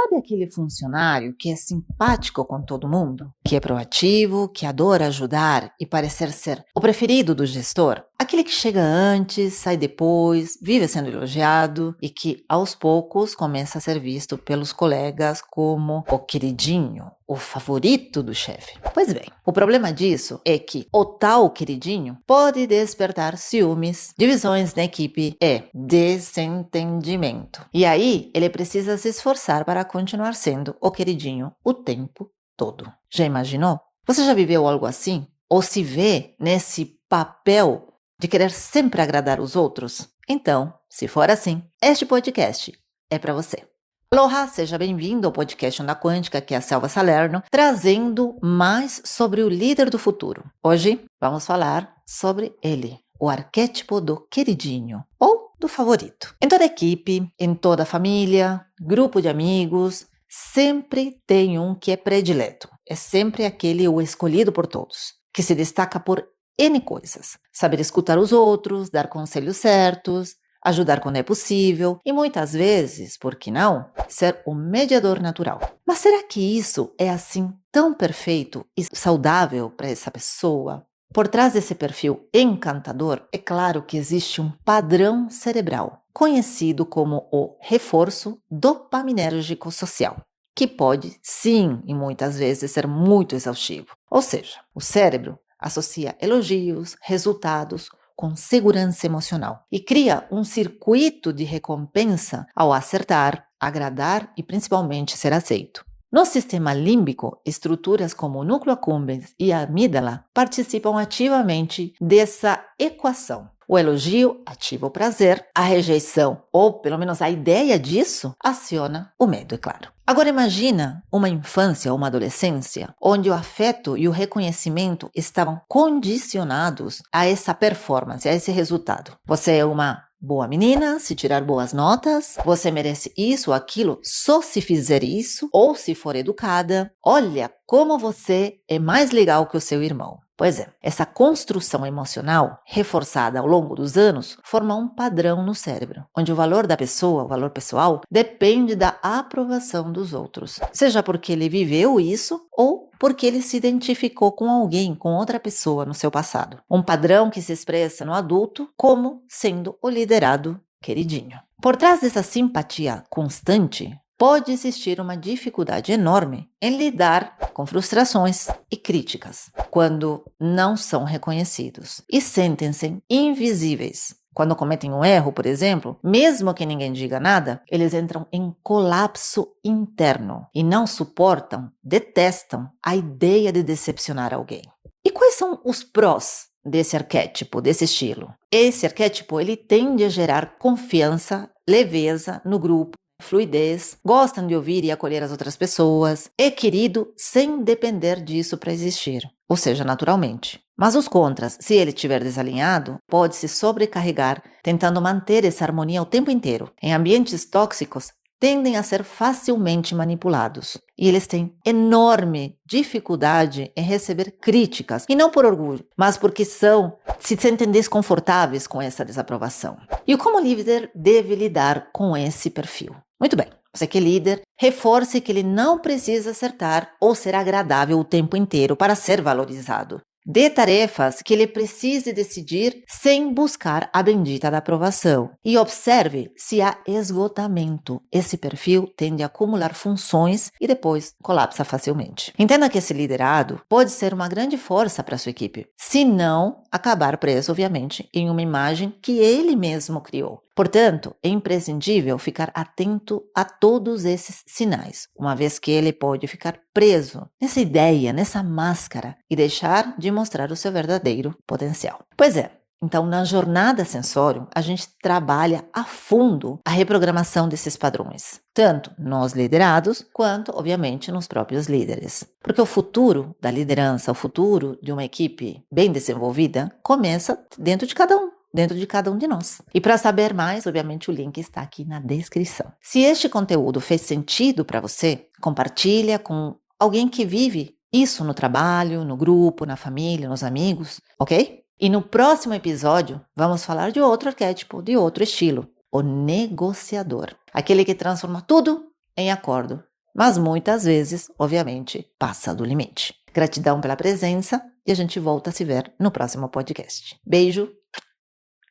Sabe aquele funcionário que é simpático com todo mundo? Que é proativo, que adora ajudar e parecer ser o preferido do gestor? Aquele que chega antes, sai depois, vive sendo elogiado e que, aos poucos, começa a ser visto pelos colegas como o queridinho, o favorito do chefe. Pois bem, o problema disso é que o tal queridinho pode despertar ciúmes, divisões na equipe e desentendimento. E aí, ele precisa se esforçar para continuar sendo o queridinho o tempo todo. Já imaginou? Você já viveu algo assim? Ou se vê nesse papel de querer sempre agradar os outros? Então, se for assim, este podcast é para você. Aloha, seja bem-vindo ao podcast Onda Quântica, que é a Selva Salerno, trazendo mais sobre o líder do futuro. Hoje vamos falar sobre ele, o arquétipo do queridinho ou do favorito. Em toda equipe, em toda família, grupo de amigos, sempre tem um que é predileto. É sempre aquele o escolhido por todos, que se destaca por N coisas. Saber escutar os outros, dar conselhos certos, ajudar quando é possível e muitas vezes, por que não, ser o mediador natural. Mas será que isso é assim tão perfeito e saudável para essa pessoa? Por trás desse perfil encantador, é claro que existe um padrão cerebral, conhecido como o reforço dopaminérgico social, que pode, sim, e muitas vezes ser muito exaustivo. Ou seja, o cérebro associa elogios, resultados, com segurança emocional e cria um circuito de recompensa ao acertar, agradar e principalmente ser aceito. No sistema límbico, estruturas como o núcleo accumbens e a amígdala participam ativamente dessa equação. O elogio ativa o prazer, a rejeição, ou pelo menos a ideia disso, aciona o medo, é claro. Agora imagina uma infância ou uma adolescência onde o afeto e o reconhecimento estavam condicionados a essa performance, a esse resultado. Você é uma boa menina, se tirar boas notas, você merece isso ou aquilo só se fizer isso, ou se for educada. Olha como você é mais legal que o seu irmão. Pois é, essa construção emocional, reforçada ao longo dos anos, forma um padrão no cérebro, onde o valor da pessoa, o valor pessoal, depende da aprovação dos outros, seja porque ele viveu isso ou porque ele se identificou com alguém, com outra pessoa no seu passado. Um padrão que se expressa no adulto como sendo o liderado queridinho. Por trás dessa simpatia constante, pode existir uma dificuldade enorme em lidar com frustrações e críticas quando não são reconhecidos e sentem-se invisíveis. Quando cometem um erro, por exemplo, mesmo que ninguém diga nada, eles entram em colapso interno e não suportam, detestam a ideia de decepcionar alguém. E quais são os prós desse arquétipo, desse estilo? Esse arquétipo, ele tende a gerar confiança, leveza no grupo, fluidez, gostam de ouvir e acolher as outras pessoas, é querido sem depender disso para existir, ou seja, naturalmente. Mas os contras, se ele estiver desalinhado, pode se sobrecarregar, tentando manter essa harmonia o tempo inteiro. Em ambientes tóxicos, tendem a ser facilmente manipulados. E eles têm enorme dificuldade em receber críticas, e não por orgulho, mas porque se sentem desconfortáveis com essa desaprovação. E como líder deve lidar com esse perfil? Muito bem, você que é líder, reforce que ele não precisa acertar ou ser agradável o tempo inteiro para ser valorizado. Dê tarefas que ele precise decidir sem buscar a bendita da aprovação. E observe se há esgotamento. Esse perfil tende a acumular funções e depois colapsa facilmente. Entenda que esse liderado pode ser uma grande força para a sua equipe, se não acabar preso, obviamente, em uma imagem que ele mesmo criou. Portanto, é imprescindível ficar atento a todos esses sinais, uma vez que ele pode ficar preso nessa ideia, nessa máscara e deixar de mostrar o seu verdadeiro potencial. Pois é, então na jornada Sensorium, a gente trabalha a fundo a reprogramação desses padrões, tanto nos liderados quanto, obviamente, nos próprios líderes. Porque o futuro da liderança, o futuro de uma equipe bem desenvolvida, começa dentro de cada um de nós. E para saber mais, obviamente o link está aqui na descrição. Se este conteúdo fez sentido para você, compartilha com alguém que vive isso no trabalho, no grupo, na família, nos amigos, ok? E no próximo episódio, vamos falar de outro arquétipo, de outro estilo, o negociador. Aquele que transforma tudo em acordo mas muitas vezes, obviamente, passa do limite. Gratidão pela presença e a gente volta a se ver no próximo podcast. Beijo,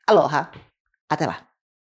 aloha, até lá!